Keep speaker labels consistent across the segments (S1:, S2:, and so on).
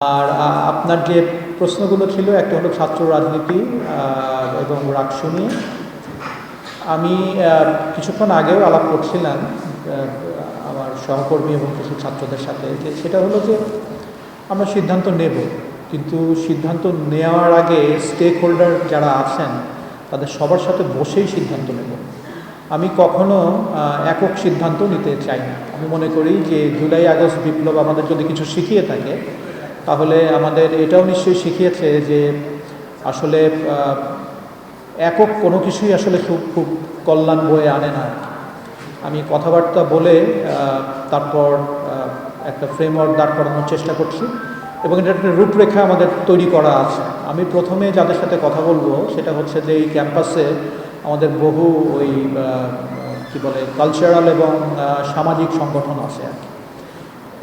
S1: আর আপনার যে প্রশ্নগুলো ছিল একটা হলো ছাত্র রাজনীতি এবং রাকসু নিয়ে। আমি কিছুক্ষণ আগেও আলাপ করছিলাম আমার সহকর্মী এবং কিছু ছাত্রদের সাথে, যে সেটা হলো যে আমরা সিদ্ধান্ত নেব, কিন্তু সিদ্ধান্ত নেওয়ার আগে স্টেক হোল্ডার যারা আছেন তাদের সবার সাথে বসেই সিদ্ধান্ত নেব। আমি কখনো একক সিদ্ধান্ত নিতে চাই না। আমি মনে করি যে জুলাই আগস্ট বিপ্লব আমাদের যদি কিছু শিখিয়ে থাকে, তাহলে আমাদের এটাও নিশ্চয়ই শিখিয়েছে যে আসলে একক কোনো কিছুই আসলে খুব কল্যাণ বয়ে আনে না। আমি কথাবার্তা বলে তারপর একটা ফ্রেমওয়ার্ক দাঁড় করানোর চেষ্টা করছি এবং এটা একটা রূপরেখা আমাদের তৈরি করা আছে। আমি প্রথমে যাদের সাথে কথা বলবো সেটা হচ্ছে যে এই ক্যাম্পাসে আমাদের বহু ওই কী বলে কালচারাল এবং সামাজিক সংগঠন আছে আর কি,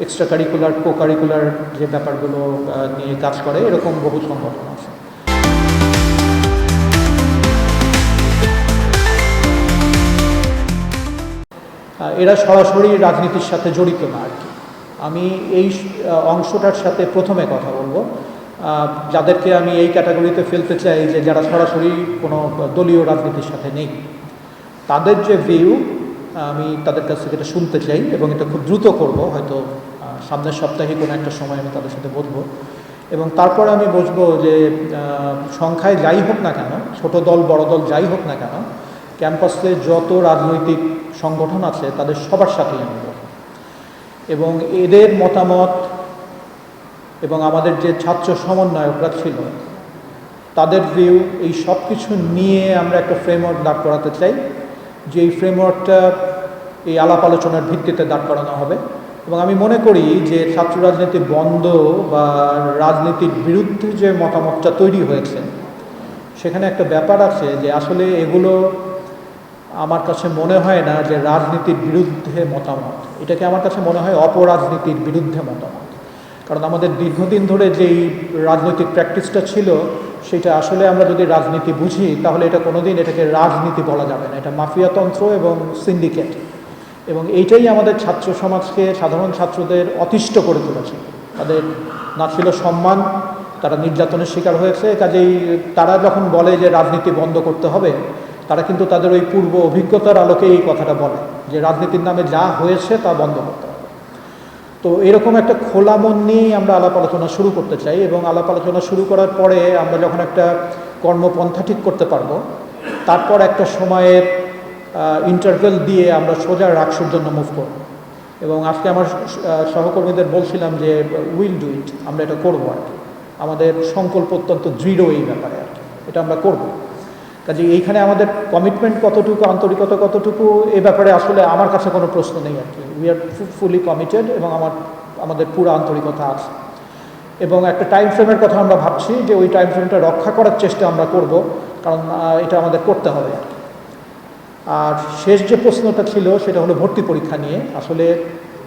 S1: এক্সট্রা কারিকুলার কো কারিকুলার যে ব্যাপারগুলো নিয়ে কাজ করে, এরকম বহু সংগঠন আছে। এরা সরাসরি রাজনীতির সাথে জড়িত না আর কি। আমি এই অংশটার সাথে প্রথমে কথা বলবো, যাদেরকে আমি এই ক্যাটাগরিতে ফেলতে চাই যে যারা সরাসরি কোনো দলীয় রাজনীতির সাথে নেই, তাদের যে ভিউ আমি তাদের কাছ থেকে এটা শুনতে চাই এবং এটা খুব দ্রুত করব। হয়তো সামনের সপ্তাহে কোনো একটা সময় আমি তাদের সাথে বসবো এবং তারপরে আমি বসবো যে সংখ্যায় যাই হোক না কেন, ছোট দল বড় দল যাই হোক না কেন, ক্যাম্পাসে যত রাজনৈতিক সংগঠন আছে তাদের সবার সাথেই আমি বসব এবং এদের মতামত এবং আমাদের যে ছাত্র সমন্বয়করা ছিল তাদের ভিউ, এই সব কিছু নিয়ে আমরা একটা ফ্রেমওয়ার্ক দাঁড় করাতে চাই, যে এই ফ্রেমওয়ার্কটা এই আলাপ আলোচনার ভিত্তিতে দাঁড় করানো হবে। এবং আমি মনে করি যে ছাত্র রাজনীতি বন্ধ বা রাজনীতির বিরুদ্ধে যে মতামতটা তৈরি হয়েছে, সেখানে একটা ব্যাপার আছে যে আসলে এগুলো আমার কাছে মনে হয় না যে রাজনীতির বিরুদ্ধে মতামত, এটাকে আমার কাছে মনে হয় অপরাজনীতির বিরুদ্ধে মতামত। কারণ আমাদের দীর্ঘদিন ধরে যেই রাজনৈতিক প্র্যাকটিসটা ছিল, সেটা আসলে আমরা যদি রাজনীতি বুঝি তাহলে এটা কোনোদিন এটাকে রাজনীতি বলা যাবে না, এটা মাফিয়াতন্ত্র এবং সিন্ডিকেট। এবং এইটাই আমাদের ছাত্র সমাজকে, সাধারণ ছাত্রদের অতিষ্ঠ করে তুলেছে। তাদের না ছিল সম্মান, তারা নির্যাতনের শিকার হয়েছে। কাজেই তারা যখন বলে যে রাজনীতি বন্ধ করতে হবে, তারা কিন্তু তাদের ওই পূর্ব অভিজ্ঞতার আলোকে এই কথাটা বলে যে রাজনীতির নামে যা হয়েছে তা বন্ধ করতে হবে। তো এরকম একটা খোলা মন নিয়েই আমরা আলাপ আলোচনা শুরু করতে চাই এবং আলাপ আলোচনা শুরু করার পরে আমরা যখন একটা কর্মপন্থা ঠিক করতে পারবো, তারপর একটা সময়ের ইন্টারভেল দিয়ে আমরা সোজা রাকসুর জন্য মুভ করব। এবং আজকে আমার সহকর্মীদের বলছিলাম যে উইল ডু ইট, আমরা এটা করবো আর কি। আমাদের সংকল্প অত্যন্ত দৃঢ় এই ব্যাপারে আর কি, এটা আমরা করব। কাজে এইখানে আমাদের কমিটমেন্ট কতটুকু, আন্তরিকতা কতটুকু, এ ব্যাপারে আসলে আমার কাছে কোনো প্রশ্ন নেই আর কি। উই আর ফুলি কমিটেড এবং আমাদের পুরো আন্তরিকতা আছে। এবং একটা টাইম ফ্রেমের কথা আমরা ভাবছি যে ওই টাইম ফ্রেমটা রক্ষা করার চেষ্টা আমরা করব, কারণ এটা আমাদের করতে হবে আর কি। আর শেষ যে প্রশ্নটা ছিল সেটা হলো ভর্তি পরীক্ষা নিয়ে। আসলে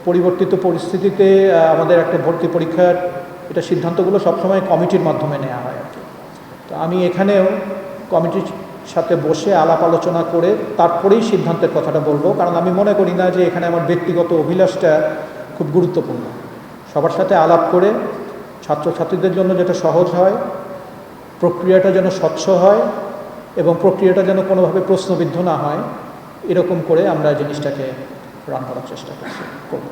S1: পরিবর্তিত পরিস্থিতিতে আমাদের একটা ভর্তি পরীক্ষার এটা সিদ্ধান্তগুলো সবসময় কমিটির মাধ্যমে নেওয়া হয় আর কি। তো আমি এখানেও কমিটির সাথে বসে আলাপ আলোচনা করে তারপরেই সিদ্ধান্তের কথাটা বলবো, কারণ আমি মনে করি না যে এখানে আমার ব্যক্তিগত অভিলাষটা খুব গুরুত্বপূর্ণ। সবার সাথে আলাপ করে ছাত্রছাত্রীদের জন্য যেটা সহজ হয়, প্রক্রিয়াটা যেন স্বচ্ছ হয় এবং প্রক্রিয়াটা যেন কোনোভাবে প্রশ্নবিদ্ধ না হয়, এরকম করে আমরা জিনিসটাকে রান করার চেষ্টা করব।